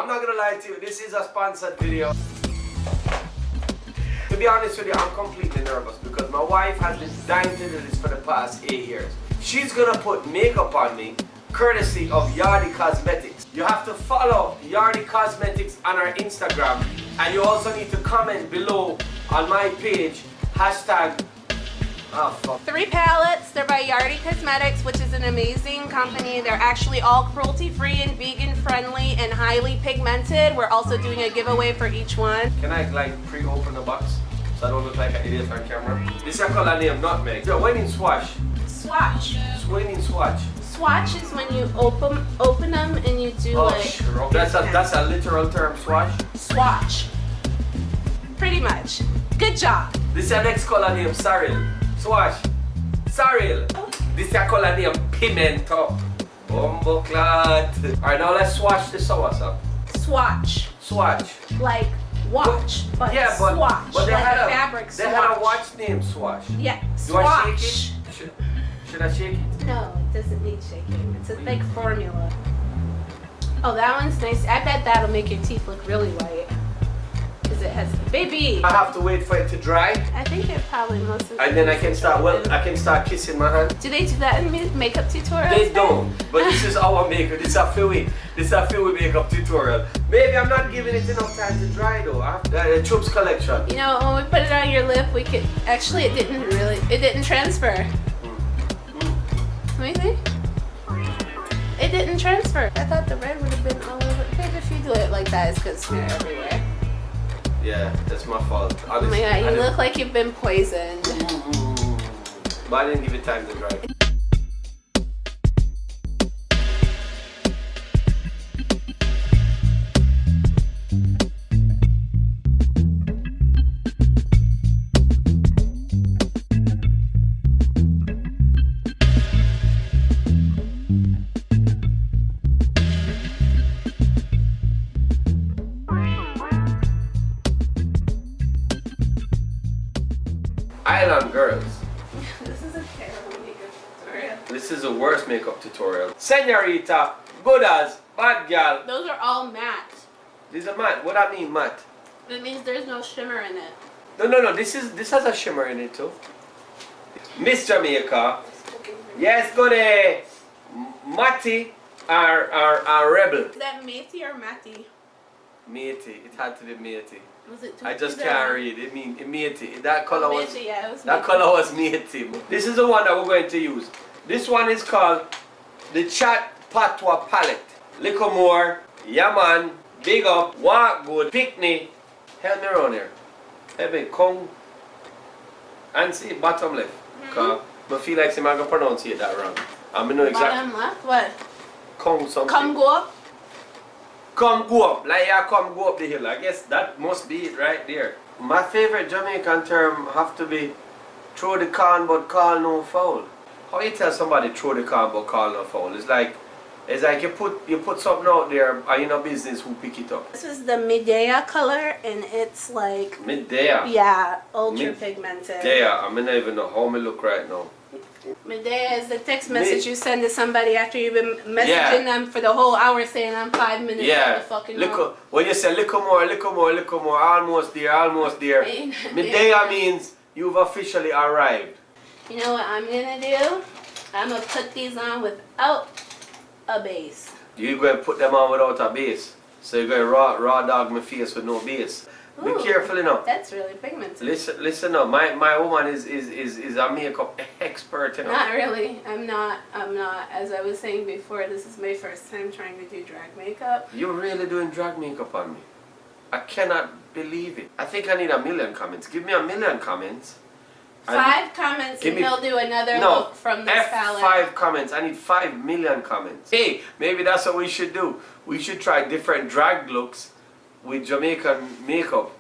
not gonna lie to you, this is a sponsored video. To be honest with you, I'm completely nervous because my wife has been dying to do this for the past 8 years. She's gonna put makeup on me, courtesy of Yardy Cosmetics. You have to follow Yardy Cosmetics on our Instagram, and you also need to comment below on my page, hashtag, oh fuck. 3 palettes, they're by Yardy Cosmetics, which is an amazing company. They're actually all cruelty-free and vegan-friendly and highly pigmented. We're also doing a giveaway for each one. Can I like pre-open the box so I don't look like an idiot on camera? This is a color named Nutmeg. So when in swatch? Swatch. When in swatch? Swatch is when you open them and you do that's a literal term, swatch? Swatch. Pretty much. Good job. This is the next color named Sorrel. Swatch. Sorrel. This is a color named Pimento. Bumbo clot. Alright, now let's swatch the sauce. Swatch. Swatch. Like watch, but yeah, swatch. But they like had a fabric swatch. They had a watch named Swatch. Yeah, Do I swatch. shake it? Should I shake it? No, it doesn't need shaking. It's a thick formula. Oh, that one's nice. I bet that'll make your teeth look really white. Because it has, baby. I have to wait for it to dry. I think it probably most of And then I can start. Well, I can start kissing my hand. Do they do that in makeup tutorials? They don't. But this is our makeup. This is a Philly makeup tutorial. Maybe I'm not giving it enough time to dry though. The Troops collection. You know, when we put it on your lip, we could. Actually, it didn't transfer. Let me see. It didn't transfer. I thought the red would have been all over. Babe, if you do it like that, it's gonna smear everywhere. Yeah, that's my fault. Honestly, oh my god, you look like you've been poisoned. But I didn't give it time to dry. Island girls. This is a terrible makeup tutorial. This is the worst makeup tutorial. Senorita, good as, bad girl. Those are all matte. These are matte. What I mean matte? That means there's no shimmer in it. No. This has a shimmer in it too. Miss Jamaica. Yes, goody. Matty are rebel. Is that matey or matty? Matey. It had to be matey. Was it I just can't read. It mean matey. That color was. Matey, yeah, it was that matey. color was matey. This is the one that we're going to use. This one is called the Chat Patois Palette. Little more. Yeah man. Big up. Walk good. Picnic. Help me around here. Help me. Come. And see bottom left. Cause I feel like I'm going to pronounce it that wrong. I know exactly. Bottom left? What? Come something. Come go up? Come go up. Like yeah, come go up the hill. I guess that must be it right there. My favorite Jamaican term have to be throw the can but call no foul. How you tell somebody throw the can but call no foul? It's like you put something out there and you know business who pick it up. This is the Medea color and it's like Medea. yeah, ultra pigmented. Medea. I mean, I don't even know how me look right now. Medea is the text message you send to somebody after you've been messaging them for the whole hour saying I'm 5 minutes out the fucking home. When you say little more, almost there. Medea means you've officially arrived. You know what I'm gonna do? I'm gonna put these on without a base. You're going to put them on without a base. So you're going to raw dog my face with no base. Ooh, be careful enough. That's really pigmented. Listen up. My woman is a makeup expert, you know. Not really. I'm not. As I was saying before, this is my first time trying to do drag makeup. You're really doing drag makeup on me. I cannot believe it. I think I need 1 million comments. Give me 1 million comments. 5 comments and he'll do another look from this palette. 5 comments. I need 5 million comments. Hey, maybe that's what we should do. We should try different drag looks with Jamaican makeup.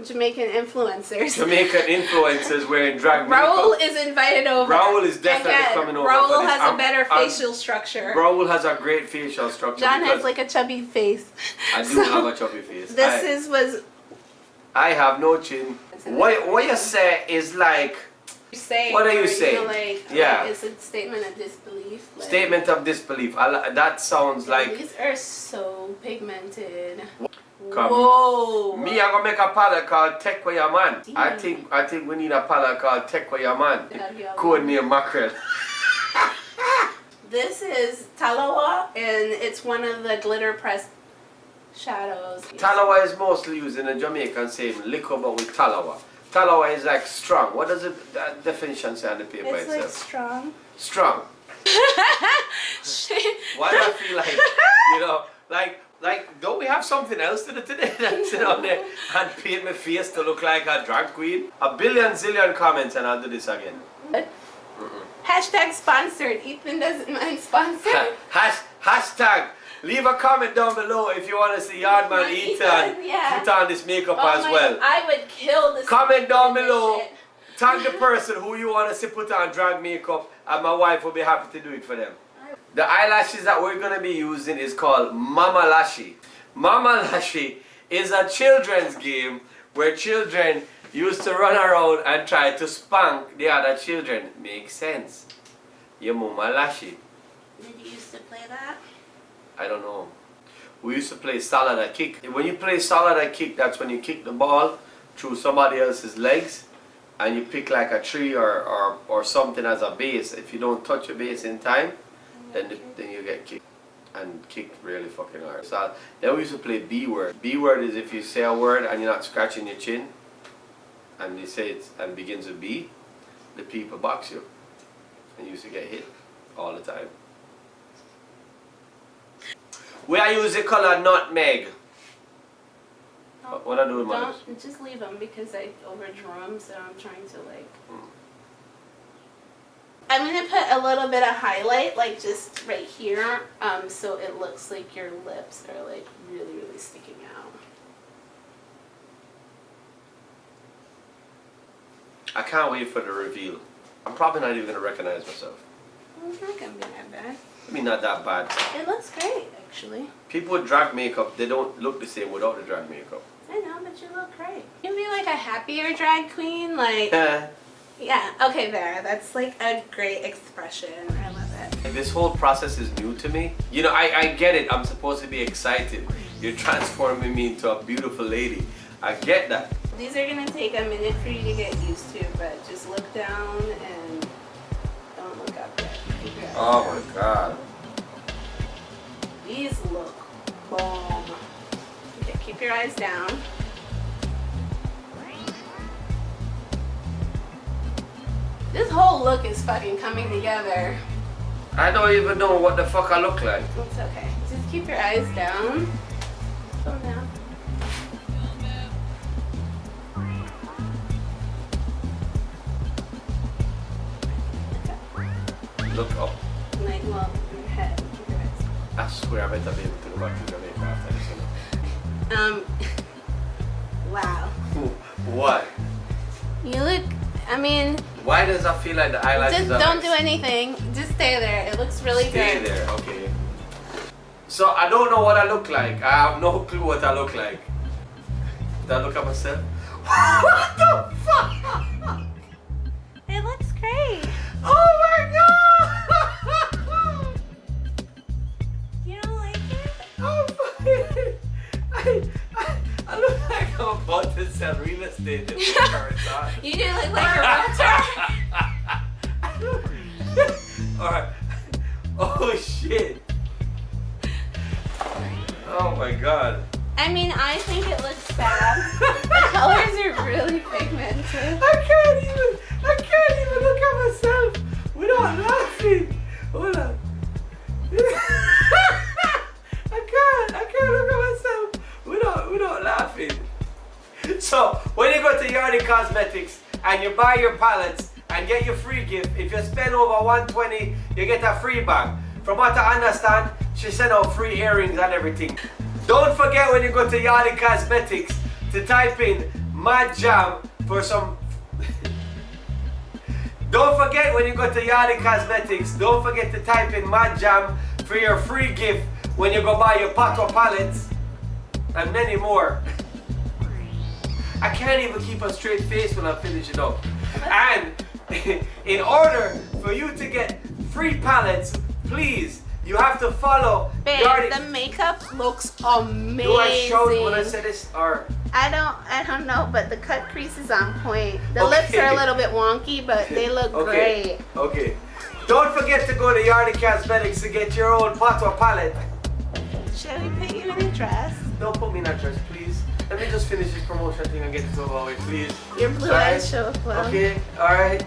Jamaican influencers. Jamaican influencers wearing drag makeup. Raul is invited over. Raul is definitely coming over. Raul has a better facial structure. Raul has a great facial structure. John has like a chubby face. I do have a chubby face. This was. I have no chin. What you say is like Saying, what are you or, saying? Like, yeah. It's a statement of disbelief. Like, statement of disbelief. That sounds like. These are so pigmented. Come. Whoa. Me, I'm gonna make a palette called Tekwa Ya Man. I think we need a palette called Tekwa Ya Man. Code name Mackerel. This is Talawa, and it's one of the glitter press shadows. Talawa is mostly used in the Jamaican saying liquor, but with Talawa. Talawa is like strong. What does that definition say on the paper it's itself? Like strong. Strong. Why do I feel like, you know, like, don't we have something else to do today than sit on there and paint my face to look like a drag queen? A billion zillion comments and I'll do this again. Hashtag sponsored. Ethan doesn't mind sponsored. Hashtag. Leave a comment down below if you want to see Yardman Ethan put on this makeup as well. God, I would kill this. Comment down below. Tag the person who you want to see put on drag makeup, and my wife will be happy to do it for them. The eyelashes that we're going to be using is called Mama Lashy. Mama Lashy is a children's game where children used to run around and try to spank the other children. Makes sense. Your Mama Lashy. Did you used to play that? I don't know. We used to play salad and kick. When you play salad and kick, that's when you kick the ball through somebody else's legs and you pick like a tree or something as a base. If you don't touch your base in time, then you get kicked. And kicked really fucking hard. So then we used to play B word. B word is if you say a word and you're not scratching your chin and you say it and begins with B, the people box you. And you used to get hit all the time. We are using color nutmeg. What I do with mine? Just leave them because I overdrew them, so I'm trying to like. I'm gonna put a little bit of highlight, like just right here, so it looks like your lips are like really, really sticking out. I can't wait for the reveal. I'm probably not even gonna recognize myself. Well, it's not gonna be that bad. I mean, not that bad. It looks great, actually. People with drag makeup, they don't look the same without the drag makeup. I know, but you look great. You'd be like a happier drag queen, like. Yeah, okay, there. That's like a great expression. I love it. This whole process is new to me. You know, I get it. I'm supposed to be excited. You're transforming me into a beautiful lady. I get that. These are gonna take a minute for you to get used to, but just look down and don't look up yet. Oh my God. These look bomb. Okay, keep your eyes down. This whole look is fucking coming together. I don't even know what the fuck I look like. It's okay. Just keep your eyes down. Go down. Look up. Like, well, your head. Keep your eyes. I swear I better be able to go back to Jamaica after this. Wow. What? You look, I mean. Why does I feel like the eyelashes just are don't do anything. Just stay there. It looks really good. Stay there, okay. So I don't know what I look like. I have no clue what I look like. Did I look at myself? What the fuck? It looks great. Oh my God! You don't like it? Oh fucking! I look like I'm about to sell real estate in the You do look like a realtor. Alright. Oh shit. Oh my God. I mean, I think it looks bad. The colors are really pigmented. I can't even look at myself without laughing. Hold on. I can't look at myself without laughing. So when you go to Yardy Cosmetics and you buy your palettes and get your free gift, if you spend over $120, you get a free bag. From what I understand, she sent out free earrings and everything. Don't forget when you go to Yardy Cosmetics to type in Mad Jam for some. Don't forget when you go to Yardy Cosmetics, don't forget to type in Mad Jam for your free gift when you go buy your Patwa palettes and many more. I can't even keep a straight face when I finish it up. And in order for you to get free pallets, please, you have to follow Babe, Yardy. the makeup looks amazing. Do I show it when I say this, or? I don't know, but the cut crease is on point. The Okay. lips are a little bit wonky, but they look Okay. great. Okay. Don't forget to go to Yardy Cosmetics to get your own patois palette. Should we put you in a dress? Don't put me in that dress, please. Let me just finish this promotion thing and get it over with, please. Your blue Alright? eyes show up well. Okay, alright.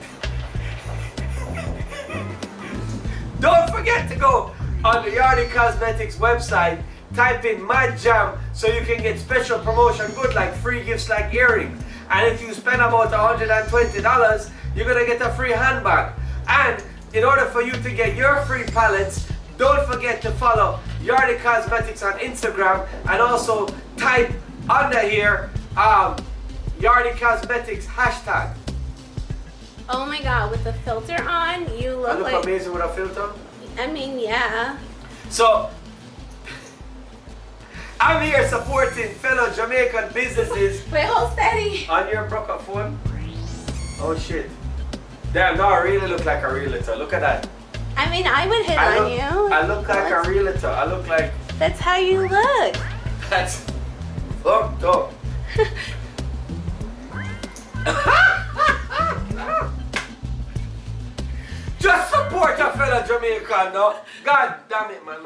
Don't forget to go on the Yardy Cosmetics website, type in Mad Jam so you can get special promotion good like free gifts like earrings. And if you spend about $120, you're gonna get a free handbag. And in order for you to get your free palettes, don't forget to follow Yardy Cosmetics on Instagram and also type under here Yardy Cosmetics hashtag. Oh my god, with the filter on, you I look look like... amazing with a filter. I mean, yeah. So, I'm here supporting fellow Jamaican businesses Wait, hold steady. on your broke up phone. Oh shit. Damn, now I really look like a realtor. Look at that. I mean, I would hit I on look, you. I look like a realtor. I look like... That's how you look. That's fucked up. Just support a fellow Jamaican, no? God damn it, man.